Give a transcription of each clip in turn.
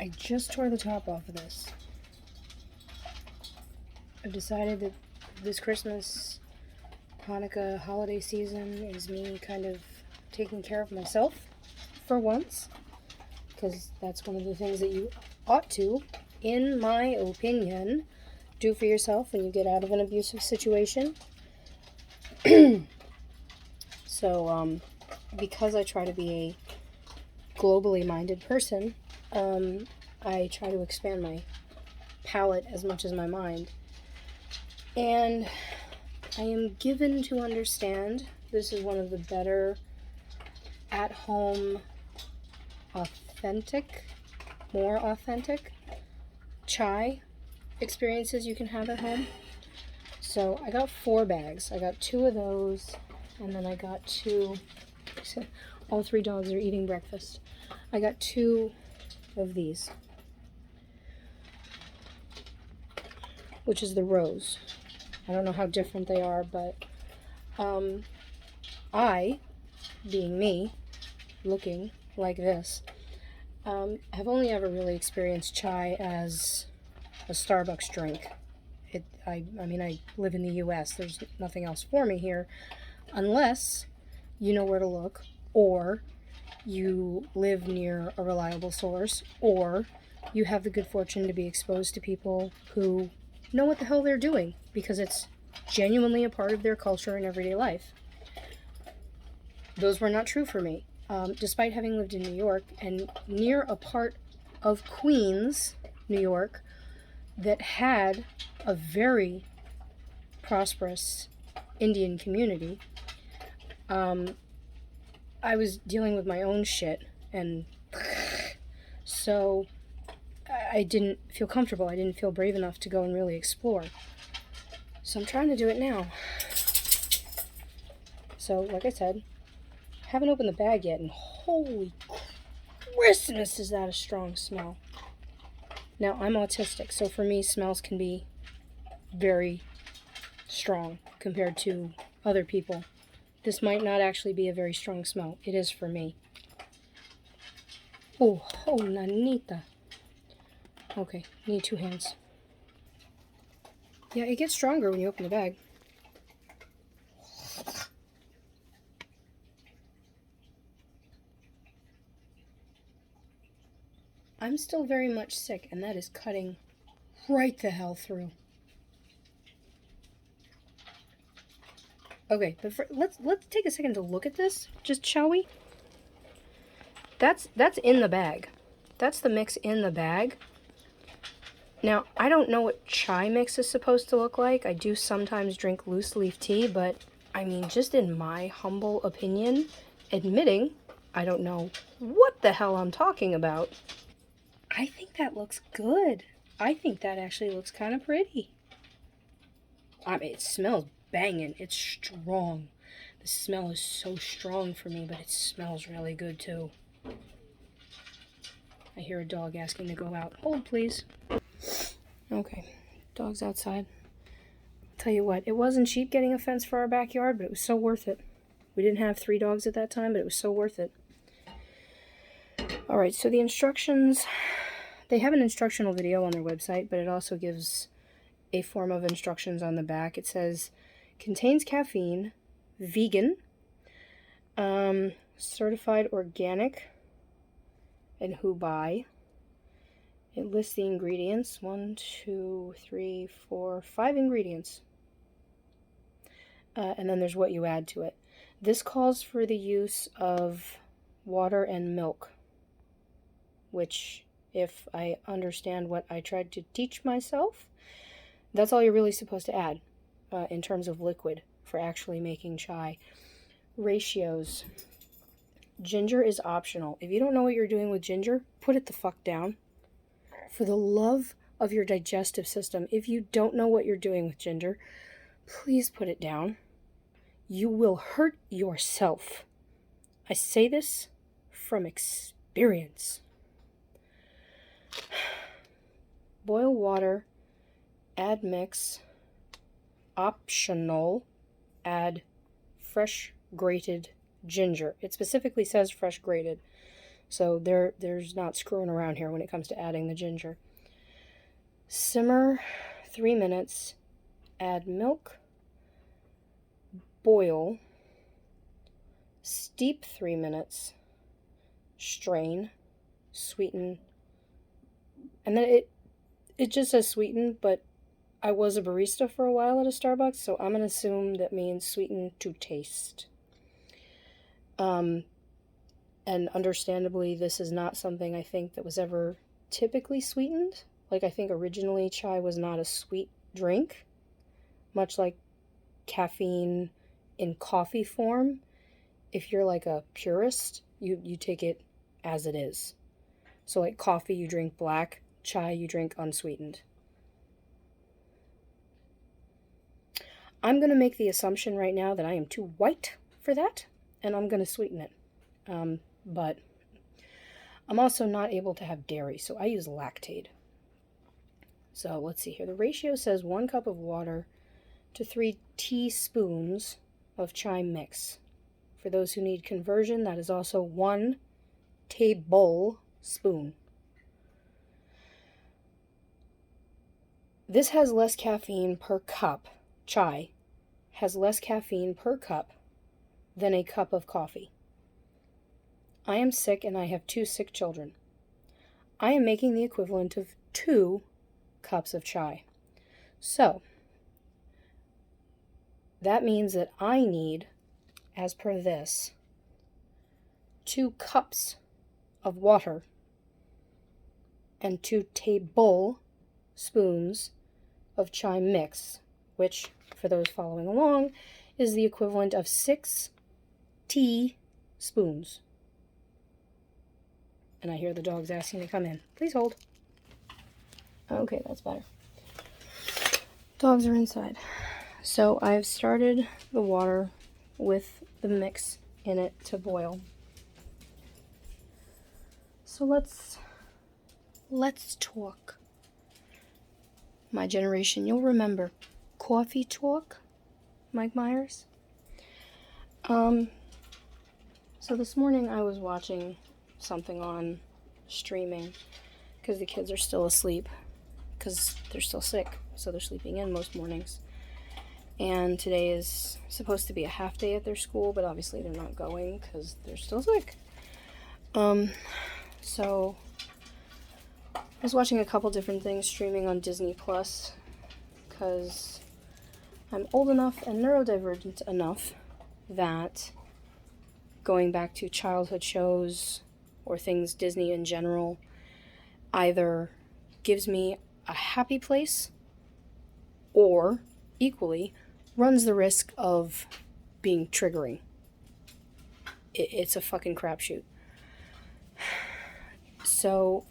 I just tore the top off of this. I've decided that this Christmas, Hanukkah holiday season is me kind of taking care of myself for once, because that's one of the things that you ought to, in my opinion, do for yourself when you get out of an abusive situation. So, because I try to be a globally minded person, I try to expand my palate as much as my mind. And I am given to understand this is one of the better at-home, more authentic chai experiences you can have at home. So I got 4 bags. I got 2 of those, and then I got 2, all 3 dogs are eating breakfast. I got 2 of these, which is the rose. I don't know how different they are, but I, being me, looking like this, have only ever really experienced chai as a Starbucks drink. I mean, I live in the US. There's nothing else for me here, unless you know where to look, or you live near a reliable source, or you have the good fortune to be exposed to people who know what the hell they're doing, because it's genuinely a part of their culture and everyday life. Those were not true for me. Despite having lived in New York and near a part of Queens, New York, that had a very prosperous Indian community, I was dealing with my own shit, and so I didn't feel comfortable. I didn't feel brave enough to go and really explore. So I'm trying to do it now. So, like I said, haven't opened the bag yet, and holy Christmas, is that a strong smell. Now, I'm autistic, so for me, smells can be very strong compared to other people. This might not actually be a very strong smell. It is for me. Oh, nanita. Okay, need 2 hands. Yeah, it gets stronger when you open the bag. I'm still very much sick, and that is cutting right the hell through. Okay, but let's take a second to look at this, just shall we? That's in the bag. That's the mix in the bag. Now, I don't know what chai mix is supposed to look like. I do sometimes drink loose leaf tea, but I mean, just in my humble opinion, admitting I don't know what the hell I'm talking about, I think that looks good. I think that actually looks kind of pretty. I mean, it smells banging. It's strong. The smell is so strong for me, but it smells really good too. I hear a dog asking to go out. Hold, please. Okay, dog's outside. I'll tell you what, it wasn't cheap getting a fence for our backyard, but it was so worth it. We didn't have 3 dogs at that time, but it was so worth it. Alright, so the instructions, they have an instructional video on their website, but it also gives a form of instructions on the back. It says, contains caffeine, vegan, certified organic, and who buy. It lists the ingredients. 1, 2, 3, 4, 5 ingredients. And then there's what you add to it. This calls for the use of water and milk, which, if I understand what I tried to teach myself, that's all you're really supposed to add in terms of liquid for actually making chai. Ratios. Ginger is optional. If you don't know what you're doing with ginger, put it the fuck down. For the love of your digestive system, if you don't know what you're doing with ginger, please put it down. You will hurt yourself. I say this from experience. Boil water, add mix, optional, add fresh grated ginger. It specifically says fresh grated. So there's not screwing around here when it comes to adding the ginger. Simmer 3 minutes, add milk, boil, steep 3 minutes, strain, sweeten, and then it just says sweeten, but I was a barista for a while at a Starbucks, so I'm going to assume that means sweeten to taste. And understandably, this is not something I think that was ever typically sweetened. Like, I think originally chai was not a sweet drink, much like caffeine in coffee form. If you're like a purist, you take it as it is. So like coffee, you drink black, chai, you drink unsweetened. I'm going to make the assumption right now that I am too white for that, and I'm going to sweeten it. But I'm also not able to have dairy, so I use Lactaid. So let's see here. The ratio says 1 cup of water to 3 teaspoons of chai mix. For those who need conversion, that is also 1 tablespoon. This has less caffeine per cup. Chai has less caffeine per cup than a cup of coffee. I am sick and I have 2 sick children. I am making the equivalent of 2 cups of chai. So, that means that I need, as per this, 2 cups of water and 2 tablespoons of chai mix, which, for those following along, is the equivalent of 6 teaspoons. And I hear the dogs asking to come in. Please hold. Okay, that's better. Dogs are inside. So I've started the water with the mix in it to boil. So let's talk. My generation, you'll remember Coffee Talk, Mike Myers. So this morning I was watching something on streaming because the kids are still asleep because they're still sick, so they're sleeping in most mornings. And today is supposed to be a half day at their school, but obviously they're not going because they're still sick. So I was watching a couple different things streaming on Disney Plus because I'm old enough and neurodivergent enough that going back to childhood shows or things Disney in general either gives me a happy place or, equally, runs the risk of being triggering. It's a fucking crapshoot. So,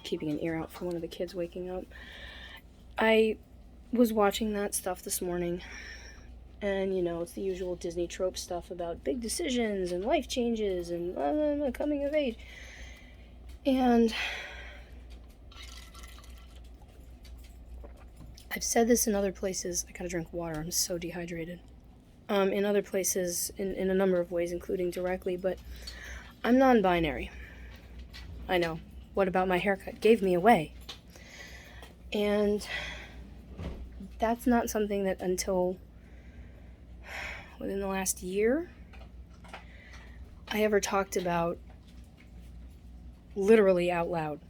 keeping an ear out for one of the kids waking up. I was watching that stuff this morning, and it's the usual Disney trope stuff about big decisions and life changes and coming of age. And I've said this in other places. I gotta drink water. I'm so dehydrated. In other places, in a number of ways, including directly, but I'm non-binary. I know. What about my haircut? Gave me away. And that's not something that until within the last year I ever talked about literally out loud.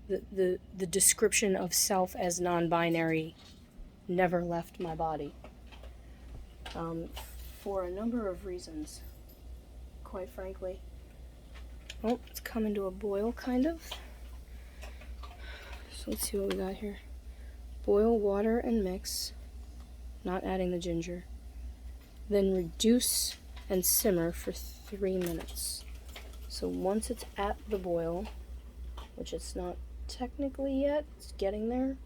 The description of self as non-binary never left my body. For a number of reasons, quite frankly. Oh, it's coming to a boil, kind of. So let's see what we got here. Boil water and mix, not adding the ginger. Then reduce and simmer for 3 minutes. So once it's at the boil, which it's not technically yet, it's getting there.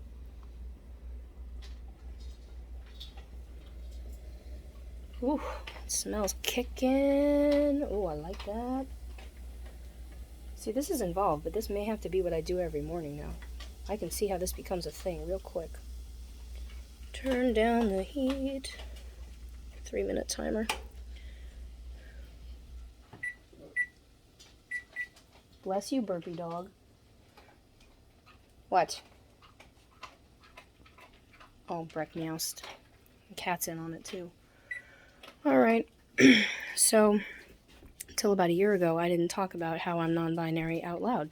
Ooh, it smells kicking. Oh, I like that. See, this is involved, but this may have to be what I do every morning now. I can see how this becomes a thing real quick. Turn down the heat. 3-minute timer. Bless you, burpy dog. What? Oh, Breck meowsed. The cat's in on it, too. Alright. So, until about a year ago, I didn't talk about how I'm non-binary out loud.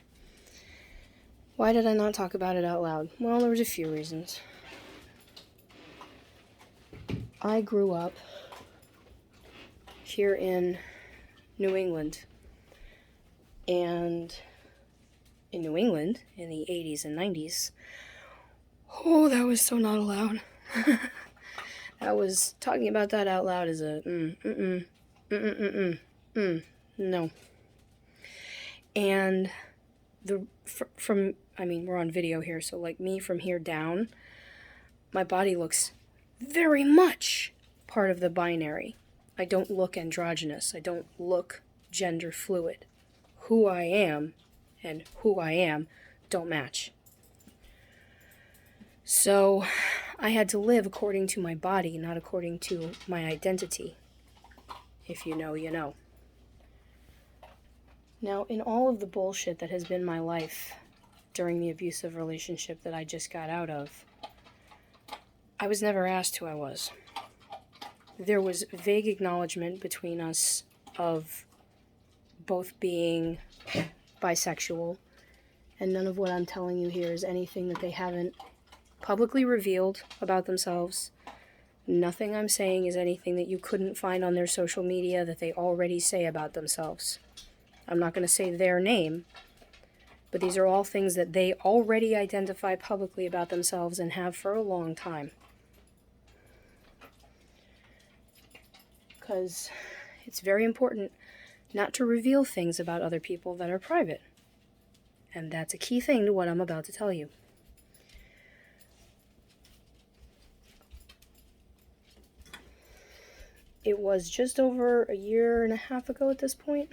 Why did I not talk about it out loud? Well, there was a few reasons. I grew up here in New England. And in New England, in the 80s and 90s, oh, that was so not allowed. That was, talking about that out loud is a no. And we're on video here, so like me from here down, my body looks very much part of the binary. I don't look androgynous. I don't look gender fluid. Who I am and who I am don't match. So I had to live according to my body, not according to my identity. If you know, you know. Now, in all of the bullshit that has been my life during the abusive relationship that I just got out of, I was never asked who I was. There was vague acknowledgement between us of both being bisexual, and none of what I'm telling you here is anything that they haven't publicly revealed about themselves. Nothing I'm saying is anything that you couldn't find on their social media that they already say about themselves. I'm not going to say their name, but these are all things that they already identify publicly about themselves and have for a long time. Because it's very important not to reveal things about other people that are private. And that's a key thing to what I'm about to tell you. It was just over a year and a half ago at this point.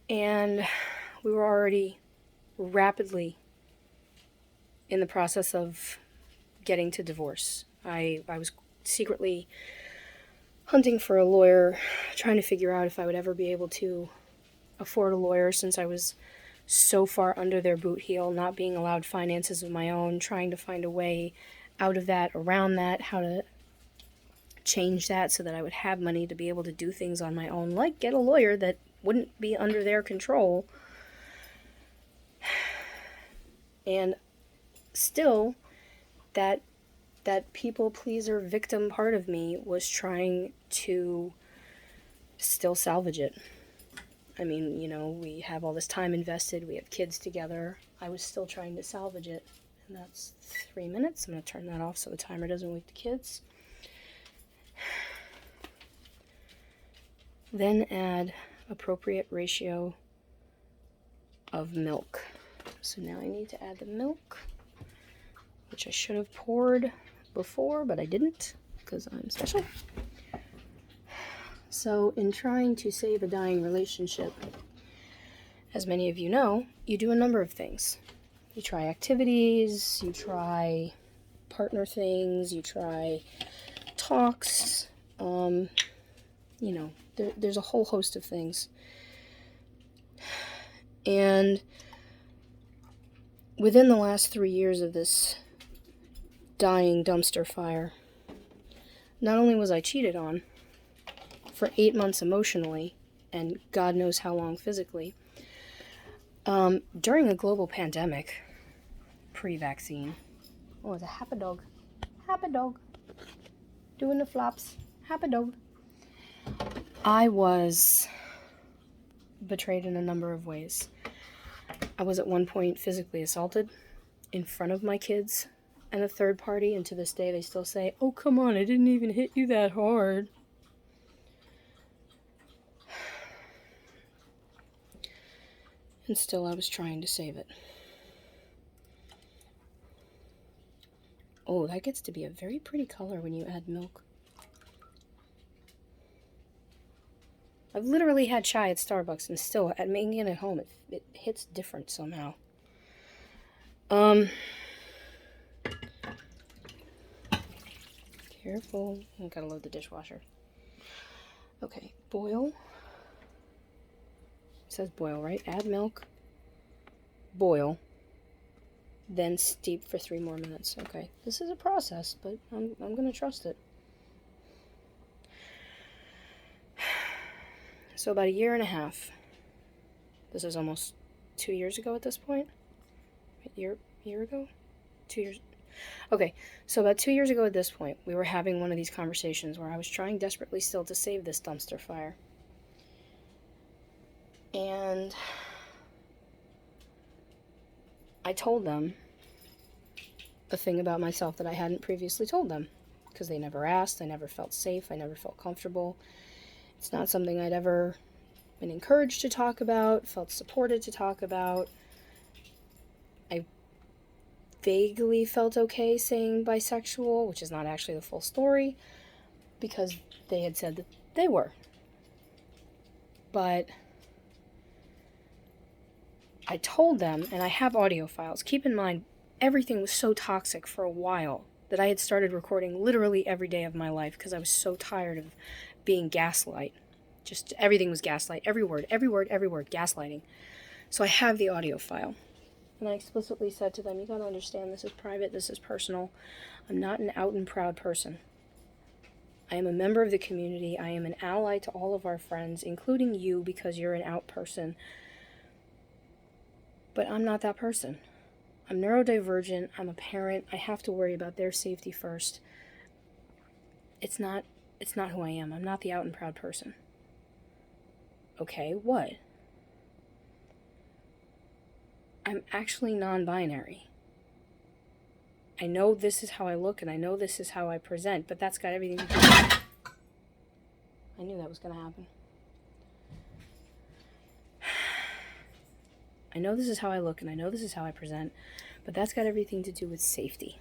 And we were already rapidly in the process of getting to divorce. I was secretly hunting for a lawyer, trying to figure out if I would ever be able to afford a lawyer since I was so far under their boot heel, not being allowed finances of my own, trying to find a way out of that, around that, how to change that so that I would have money to be able to do things on my own, like get a lawyer that wouldn't be under their control. And still, that people pleaser victim part of me was trying to still salvage it. I mean, you know, we have all this time invested, we have kids together. I was still trying to salvage it. And that's 3 minutes. I'm going to turn that off so the timer doesn't wake the kids. Then add appropriate ratio of milk. So now I need to add the milk, which I should have poured before, but I didn't because I'm special. So in trying to save a dying relationship, as many of you know, you do a number of things. You try activities, you try partner things, you try talks, you know, there's a whole host of things. And within the last 3 years of this dying dumpster fire, not only was I cheated on for 8 months emotionally, and God knows how long physically, during a global pandemic, pre-vaccine. Oh, it's a happy dog. Happy dog. Doing the flops. Happy dog. I was betrayed in a number of ways. I was at one point physically assaulted in front of my kids and a third party, and to this day they still say, "Oh, come on, I didn't even hit you that hard." And still I was trying to save it. Oh, that gets to be a very pretty color when you add milk. I've literally had chai at Starbucks, and still, at making it at home, it hits different somehow. Careful. I gotta load the dishwasher. Okay, boil It says boil, right? Add milk, boil, then steep for 3 more minutes. Okay, this is a process, but I'm going to trust it. So about a year and a half. This is almost 2 years ago at this point. A year ago? 2 years. Okay, so about 2 years ago at this point, we were having one of these conversations where I was trying desperately still to save this dumpster fire. And I told them a thing about myself that I hadn't previously told them, because they never asked, I never felt safe, I never felt comfortable. It's not something I'd ever been encouraged to talk about, felt supported to talk about. I vaguely felt okay saying bisexual, which is not actually the full story, because they had said that they were. But I told them, and I have audio files. Keep in mind, everything was so toxic for a while that I had started recording literally every day of my life because I was so tired of being gaslight. Just everything was gaslight. Every word, gaslighting. So I have the audio file. And I explicitly said to them, you gotta understand, this is private, this is personal. I'm not an out and proud person. I am a member of the community. I am an ally to all of our friends, including you, because you're an out person. But I'm not that person. I'm neurodivergent. I'm a parent. I have to worry about their safety first. It's not who I am. I'm not the out and proud person. Okay, what? I'm actually non-binary. I know this is how I look and I know this is how I present, but that's got everything to do with it. I knew that was going to happen. I know this is how I look and I know this is how I present, but that's got everything to do with safety.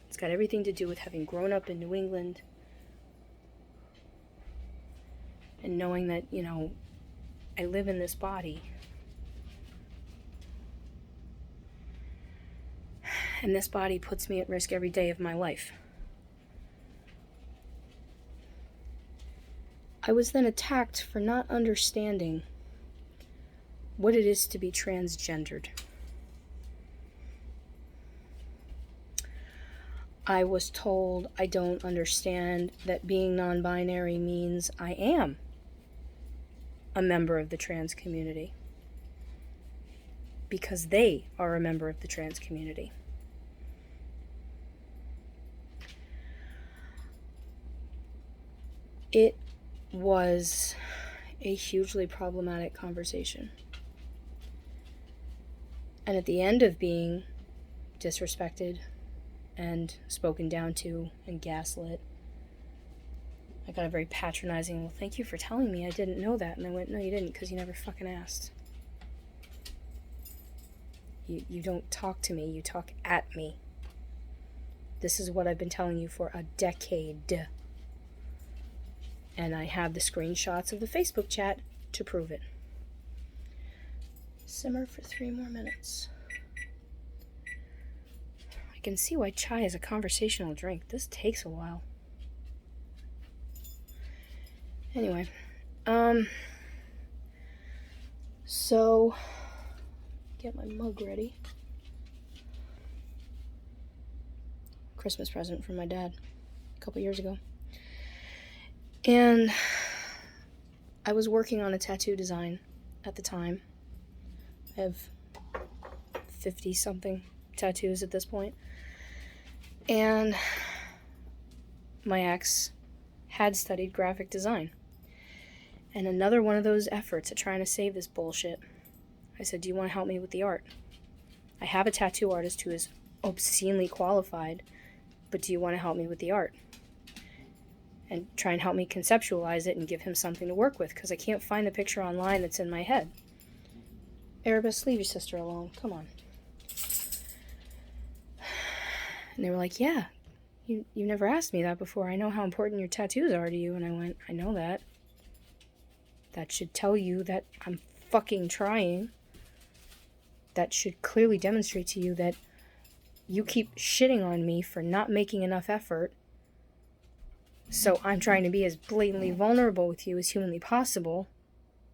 It's got everything to do with having grown up in New England and knowing that, I live in this body. And this body puts me at risk every day of my life. I was then attacked for not understanding what it is to be transgendered. I was told I don't understand that being non-binary means I am a member of the trans community, because they are a member of the trans community. It was a hugely problematic conversation. And at the end of being disrespected and spoken down to and gaslit, I got a very patronizing, well, thank you for telling me, I didn't know that. And I went, no, you didn't, because you never fucking asked. You don't talk to me, you talk at me. This is what I've been telling you for a decade. And I have the screenshots of the Facebook chat to prove it. Simmer for 3 more minutes. I can see why chai is a conversational drink. This takes a while. Anyway, so get my mug ready. Christmas present from my dad a couple years ago. And I was working on a tattoo design at the time. I have 50-something tattoos at this point. And my ex had studied graphic design. And another one of those efforts at trying to save this bullshit, I said, do you want to help me with the art? I have a tattoo artist who is obscenely qualified, but do you want to help me with the art? And try and help me conceptualize it and give him something to work with, because I can't find the picture online that's in my head. Erebus, leave your sister alone. Come on. And they were like, yeah, you never asked me that before. I know how important your tattoos are to you. And I went, I know that. That should tell you that I'm fucking trying. That should clearly demonstrate to you that you keep shitting on me for not making enough effort. So I'm trying to be as blatantly vulnerable with you as humanly possible.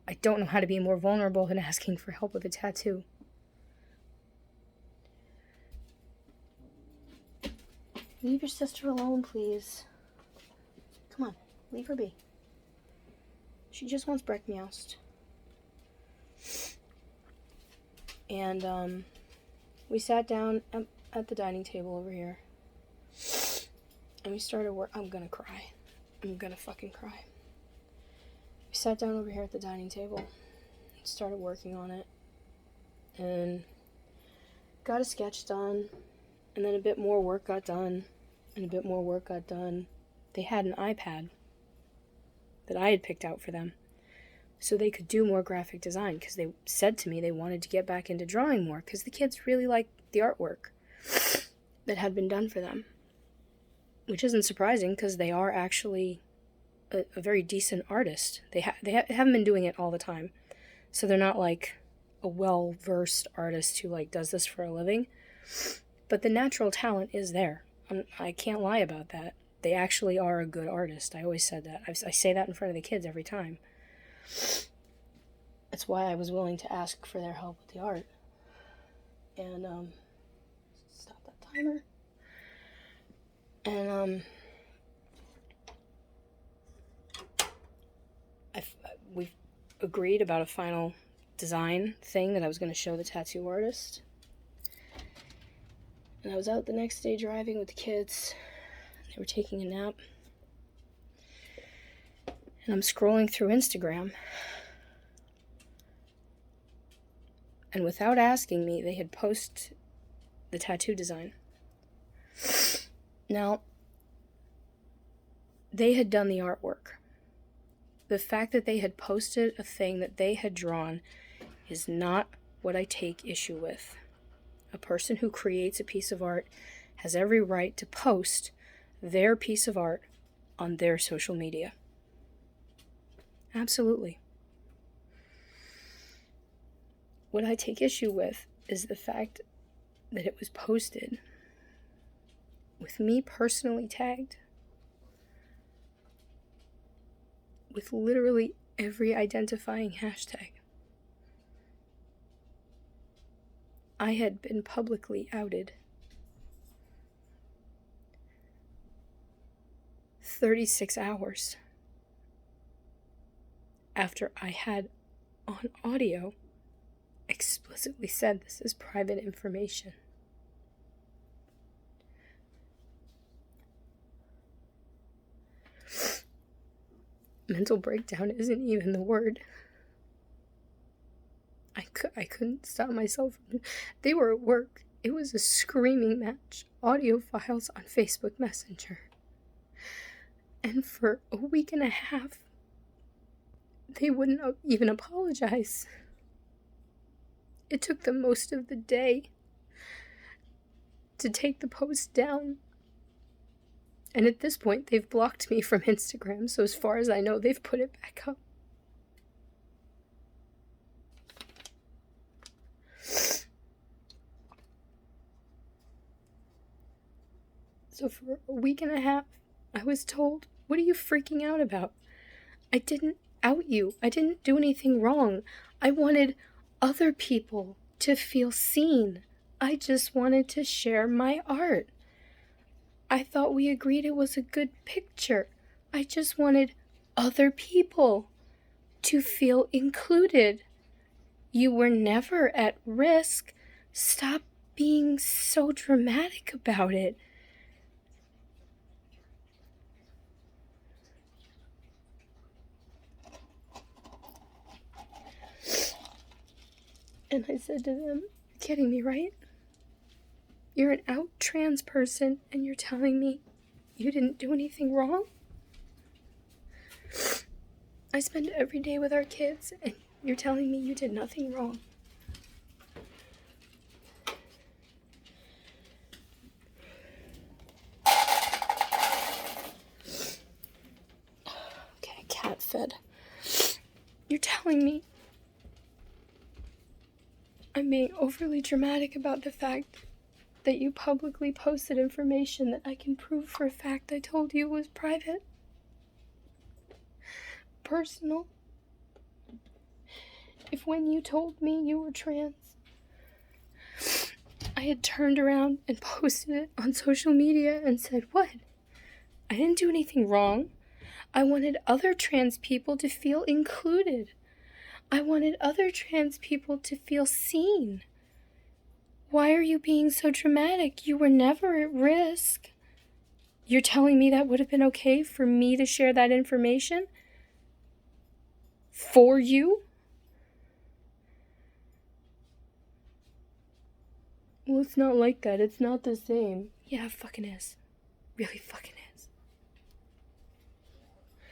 I don't know how to be more vulnerable than asking for help with a tattoo. Leave your sister alone, please. Come on, leave her be. She just wants breakfast. And we sat down at the dining table over here, and we started work. I'm gonna cry. I'm gonna fucking cry. We sat down over here at the dining table, started working on it, and got a sketch done, and then a bit more work got done, and a bit more work got done. They had an iPad that I had picked out for them, so they could do more graphic design, because they said to me they wanted to get back into drawing more, because the kids really liked the artwork that had been done for them. Which isn't surprising, because they are actually a very decent artist. They haven't been doing it all the time, so they're not like a well-versed artist who like does this for a living. But the natural talent is there. I can't lie about that. They actually are a good artist. I always said that. I say that in front of the kids every time. That's why I was willing to ask for their help with the art. And stop that timer. And we've agreed about a final design thing that I was going to show the tattoo artist. And I was out the next day driving with the kids. They were taking a nap. And I'm scrolling through Instagram. And without asking me, they had posted the tattoo design. Now, they had done the artwork. The fact that they had posted a thing that they had drawn is not what I take issue with. A person who creates a piece of art has every right to post their piece of art on their social media. Absolutely. What I take issue with is the fact that it was posted with me personally tagged, with literally every identifying hashtag. I had been publicly outed 36 hours after I had on audio explicitly said this is private information. Mental breakdown isn't even the word. I couldn't stop myself. They were at work. It was a screaming match. Audio files on Facebook Messenger. And for a week and a half, they wouldn't even apologize. It took them most of the day to take the post down. And at this point, they've blocked me from Instagram, so as far as I know, they've put it back up. So for a week and a half, I was told, what are you freaking out about? I didn't out you. I didn't do anything wrong. I wanted other people to feel seen. I just wanted to share my art. I thought we agreed it was a good picture. I just wanted other people to feel included. You were never at risk. Stop being so dramatic about it. And I said to them, "You're kidding me, right? You're an out trans person and you're telling me you didn't do anything wrong? I spend every day with our kids and you're telling me you did nothing wrong." Okay, cat fed. You're telling me I'm being overly dramatic about the fact that you publicly posted information that I can prove for a fact I told you was private, personal, if when you told me you were trans, I had turned around and posted it on social media and said, what? I didn't do anything wrong. I wanted other trans people to feel included. I wanted other trans people to feel seen. Why are you being so dramatic? You were never at risk. You're telling me that would have been okay for me to share that information? For you? Well, it's not like that. It's not the same. Yeah, it fucking is. Really fucking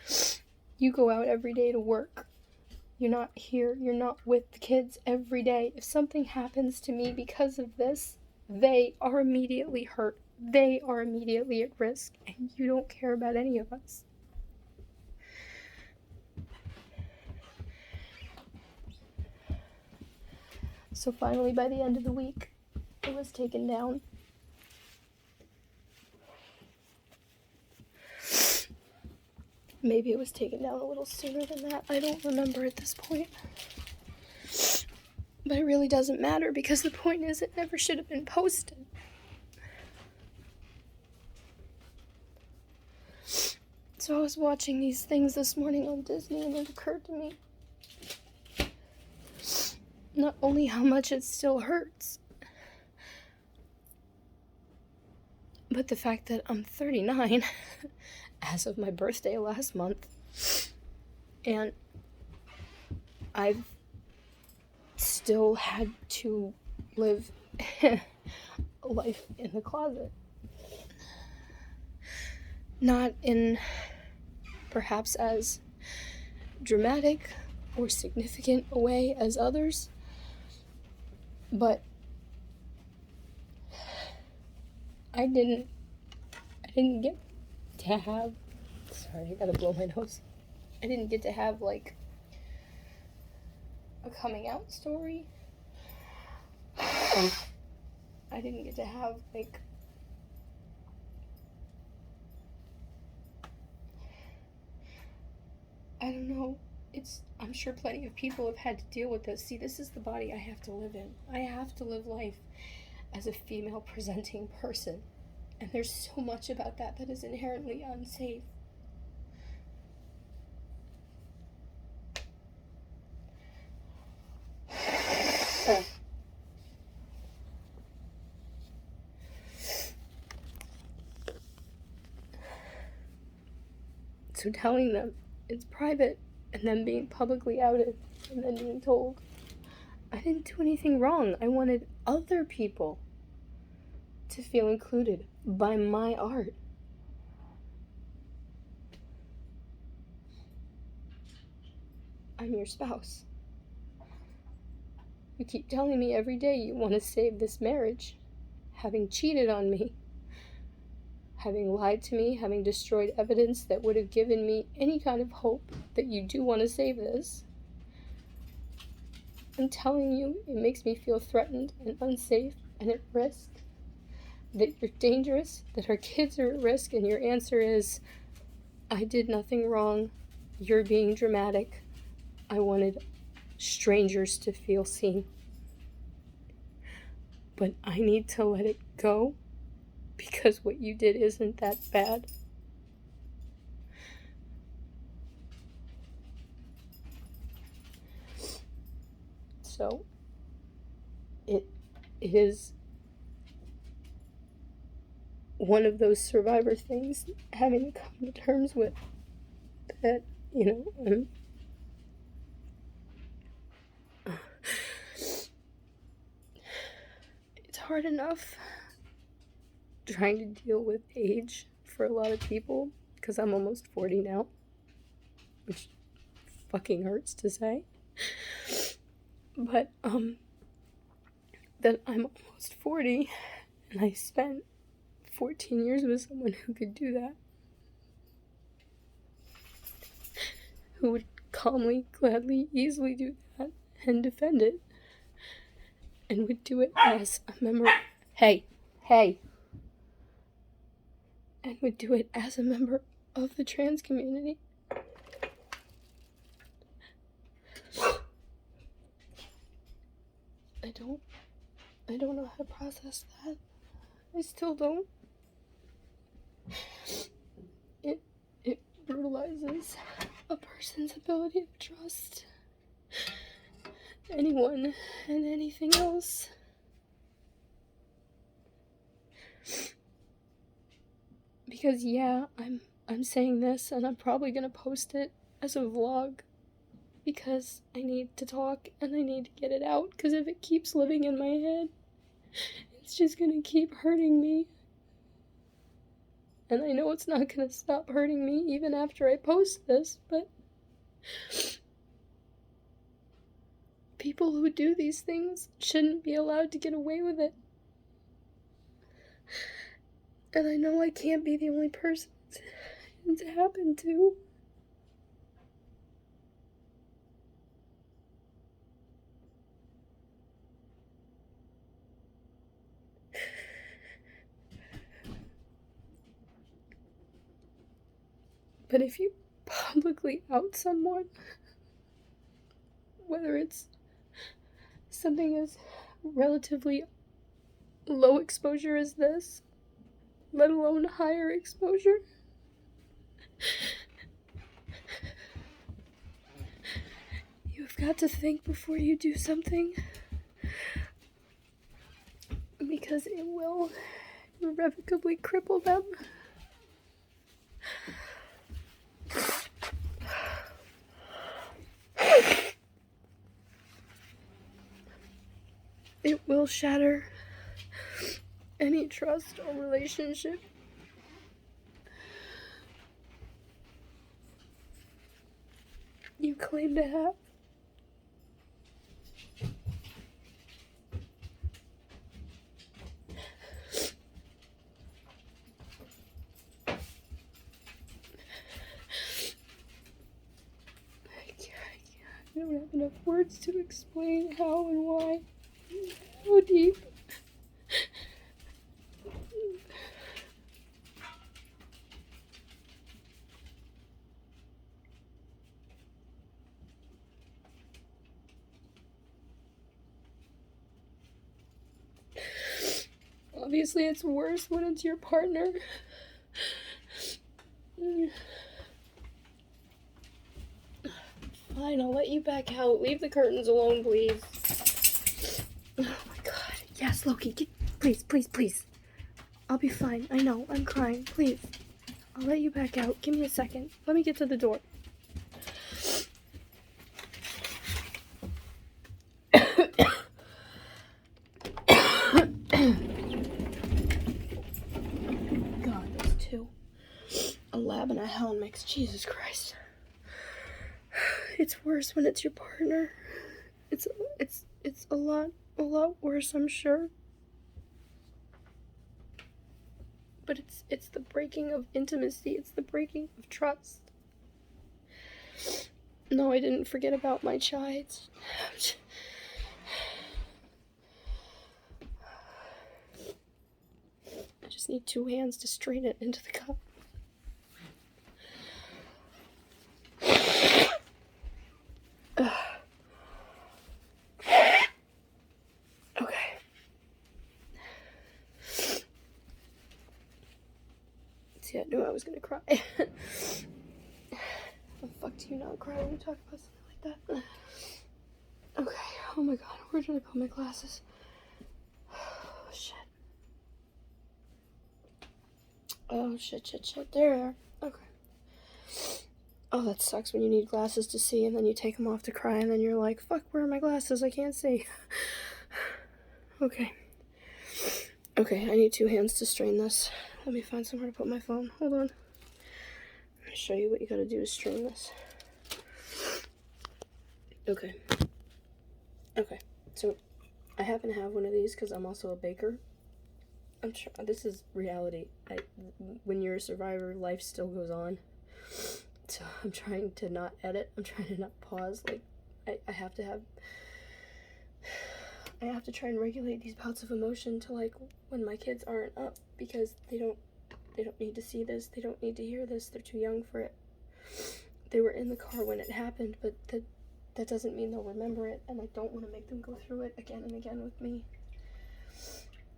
is. You go out every day to work. You're not here. You're not with the kids every day. If something happens to me because of this, they are immediately hurt. They are immediately at risk. And you don't care about any of us. So finally, by the end of the week, it was taken down. Maybe it was taken down a little sooner than that. I don't remember at this point. But it really doesn't matter because the point is it never should have been posted. So I was watching these things this morning on Disney and it occurred to me not only how much it still hurts, but the fact that I'm 39 as of my birthday last month, and I've still had to live a life in the closet. Not in perhaps as dramatic or significant a way as others, but I didn't get to have, sorry, I gotta blow my nose. I didn't get to have, like, a coming out story. I didn't get to have, like, I don't know. I'm sure plenty of people have had to deal with this. See, this is the body I have to live in. I have to live life as a female presenting person. And there's so much about that is inherently unsafe. So telling them it's private and then being publicly outed and then being told I didn't do anything wrong. I wanted other people to feel included by my art. I'm your spouse. You keep telling me every day you want to save this marriage, having cheated on me, having lied to me, having destroyed evidence that would have given me any kind of hope that you do want to save this. I'm telling you, it makes me feel threatened and unsafe and at risk, that you're dangerous, that our kids are at risk, and your answer is, I did nothing wrong, you're being dramatic, I wanted strangers to feel seen. But I need to let it go because what you did isn't that bad. So, it is one of those survivor things, having to come to terms with that, it's hard enough trying to deal with age for a lot of people, because I'm almost 40 now, which fucking hurts to say. But, that I'm almost 40, and I spent 14 years with someone who could do that. Who would calmly, gladly, easily do that, and defend it. And would do it as a member, and would do it as a member of the trans community. I don't know how to process that. I still don't. It brutalizes a person's ability to trust anyone and anything else. Because yeah, I'm saying this and I'm probably gonna post it as a vlog because I need to talk and I need to get it out, because if it keeps living in my head, it's just gonna keep hurting me. And I know it's not gonna stop hurting me even after I post this, but people who do these things shouldn't be allowed to get away with it. And I know I can't be the only person it's happened to. But if you publicly out someone, whether it's something as relatively low exposure as this, let alone higher exposure, you've got to think before you do something, because it will irrevocably cripple them. It will shatter any trust or relationship you claim to have. I don't have enough words to explain how and why. So deep. Obviously, it's worse when it's your partner. Fine, I'll let you back out. Leave the curtains alone, please. Oh my god. Yes, Loki, please, please, please. I'll be fine. I know, I'm crying. Please. I'll let you back out. Give me a second. Let me get to the door. God, those two. A lab and a hound mix. Jesus Christ. It's worse when it's your partner. It's a lot worse, I'm sure. But it's the breaking of intimacy. It's the breaking of trust. No, I didn't forget about my chai. I just need 2 hands to strain it into the cup. Okay. See, I knew I was gonna cry. Oh, fuck, do you not cry when you talk about something like that? Okay, oh my god, where did I put my glasses? Oh, shit. Oh, shit, there. Okay. Oh, that sucks when you need glasses to see and then you take them off to cry and then you're like, fuck, where are my glasses? I can't see. Okay. Okay, I need 2 hands to strain this. Let me find somewhere to put my phone. Hold on. I'll show you what you gotta do to strain this. Okay. Okay, so I happen to have one of these because I'm also a baker. I'm sure this is reality. When you're a survivor, life still goes on. So I'm trying to not edit. I'm trying to not pause. Like, I have to try and regulate these bouts of emotion to, like, when my kids aren't up, because they don't need to see this. They don't need to hear this. They're too young for it. They were in the car when it happened, but that doesn't mean they'll remember it, and I don't want to make them go through it again and again with me.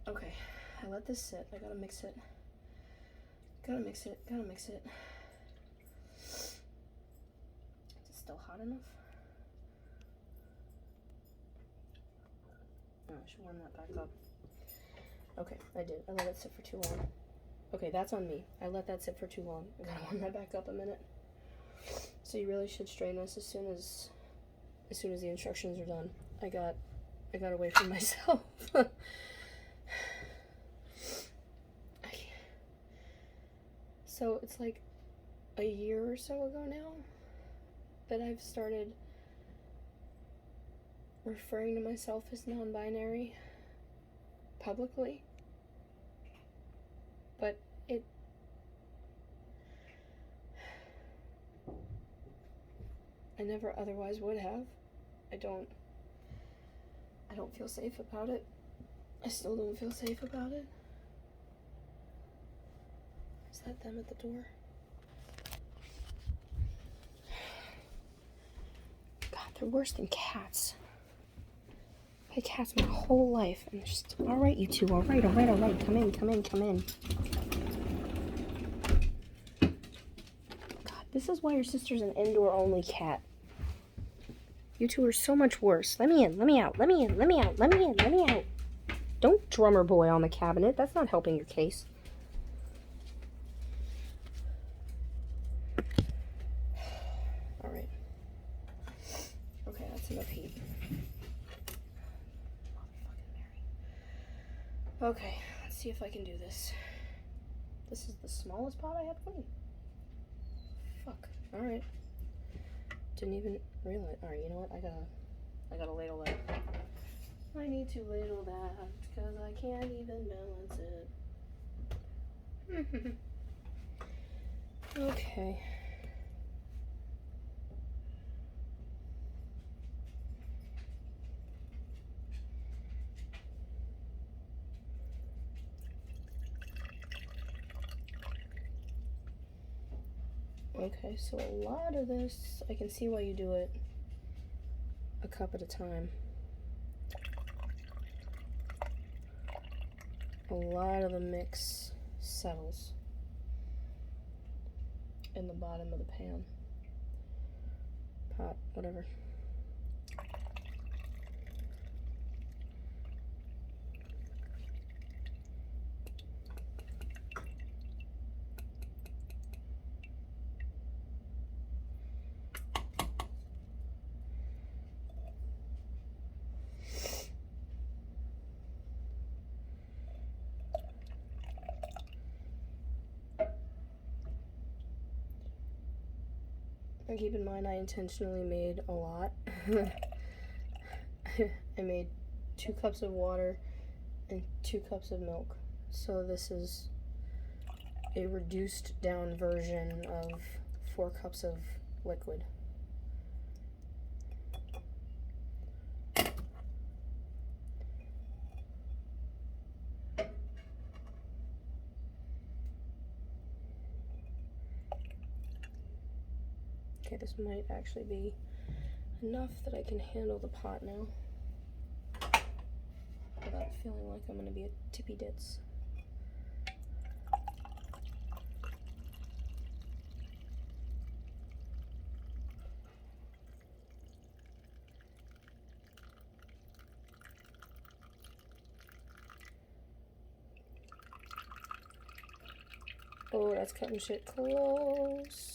Okay, I let this sit. I gotta mix it. Gotta mix it. Is it still hot enough? Oh, I should warm that back up. Okay, I did. I let it sit for too long. Okay, that's on me. I let that sit for too long. I gotta warm that back up a minute. So you really should strain this as soon as the instructions are done. I got away from myself. So it's like a year or so ago now that I've started referring to myself as non-binary publicly, but I never otherwise would have. I don't feel safe about it. I still don't feel safe about it. Is that them at the door? God, they're worse than cats. I've had cats my whole life, and they're just, all right, you two, all right, come in. God, this is why your sister's an indoor-only cat. You two are so much worse. Let me in, let me out. Don't drummer boy on the cabinet. That's not helping your case. All right. Okay, that's enough heat. Okay, let's see if I can do this. This is the smallest pot I have clean. Fuck. All right. Didn't even realize. All right, you know what? I gotta ladle that. I need to ladle that because I can't even balance it. Okay. Okay, so a lot of this, I can see why you do it a cup at a time. A lot of the mix settles in the bottom of the pan. Pot, whatever. And keep in mind, I intentionally made a lot. I made 2 cups of water and 2 cups of milk. So this is a reduced down version of 4 cups of liquid. Okay, this might actually be enough that I can handle the pot now without feeling like I'm going to be a tippy ditz. Oh, that's cutting shit close.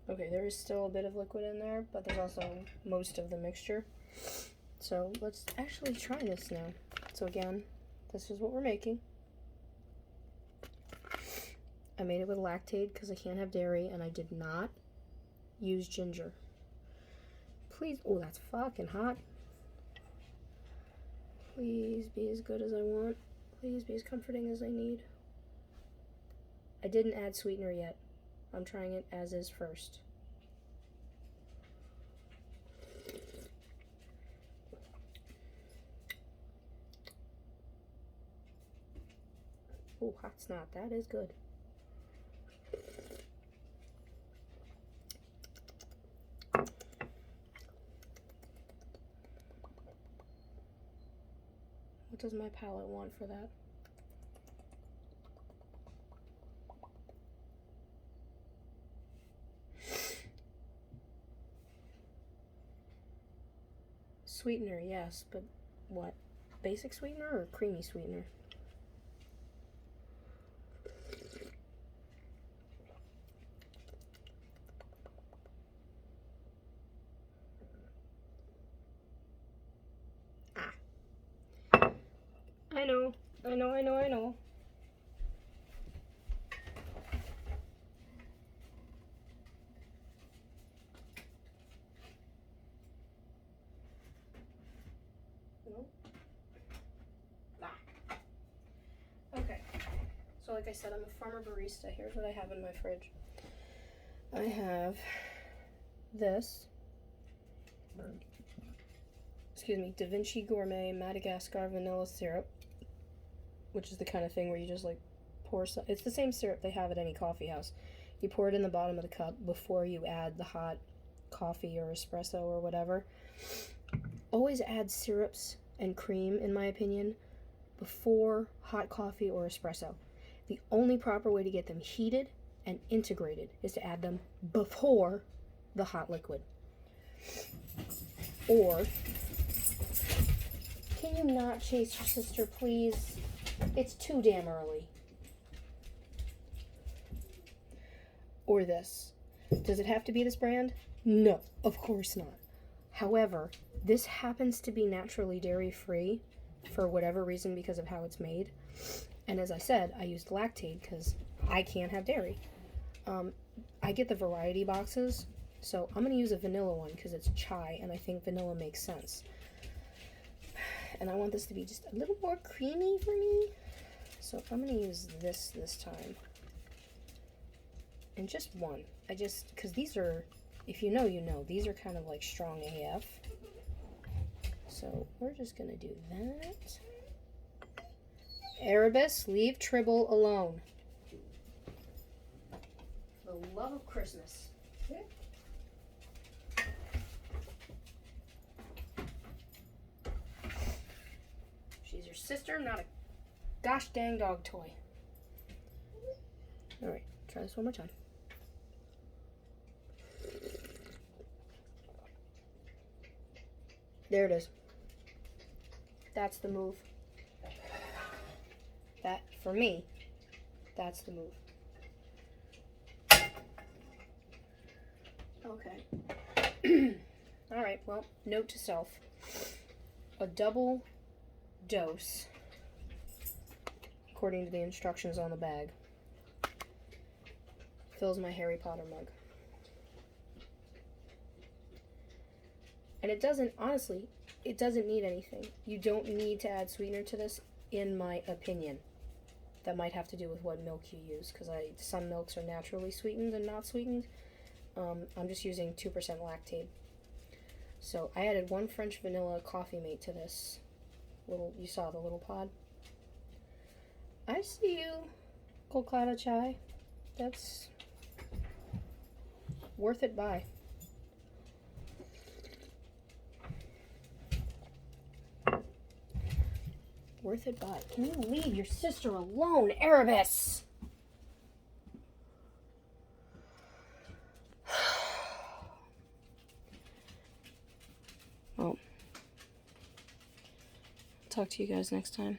Okay, there is still a bit of liquid in there, but there's also most of the mixture. So let's actually try this now. So again, this is what we're making. I made it with lactate because I can't have dairy, and I did not use ginger. Please, oh, that's fucking hot. Please be as good as I want. Please be as comforting as I need. I didn't add sweetener yet. I'm trying it as is first. Oh, hot snot. That is good. What does my palate want for that? Sweetener, yes, but what? Basic sweetener or creamy sweetener? I know. Okay. So like I said, I'm a farmer barista. Here's what I have in my fridge. I have this. Excuse me, Da Vinci Gourmet Madagascar Vanilla Syrup, which is the kind of thing where you just like pour some. It's the same syrup they have at any coffee house. You pour it in the bottom of the cup before you add the hot coffee or espresso or whatever. Always add syrups and cream, in my opinion, before hot coffee or espresso. The only proper way to get them heated and integrated is to add them before the hot liquid. Or, can you not chase your sister, please? It's too damn early. Or this. Does it have to be this brand? No, of course not. However, this happens to be naturally dairy-free for whatever reason because of how it's made. And as I said, I used Lactaid because I can't have dairy. I get the variety boxes, so I'm going to use a vanilla one because it's chai, and I think vanilla makes sense. And I want this to be just a little more creamy for me, so I'm going to use this time. And just one. Because these are, if you know, you know, these are kind of like strong AF. So we're just going to do that. Erebus, leave Tribble alone. For the love of Christmas. Okay. She's your sister, not a gosh dang dog toy. Alright, try this one more time. There it is. That's the move. That, for me, that's the move. Okay. Alright, well, note to self. A double dose, according to the instructions on the bag, fills my Harry Potter mug. And it doesn't, honestly, it doesn't need anything. You don't need to add sweetener to this, in my opinion. That might have to do with what milk you use, because some milks are naturally sweetened and not sweetened. I'm just using 2% Lactaid. So I added 1 French vanilla coffee mate to this. You saw the little pod. I see you, Kolkata Chai. That's worth it buy. Worth it buy. Can you leave your sister alone, Erebus? Well, talk to you guys next time.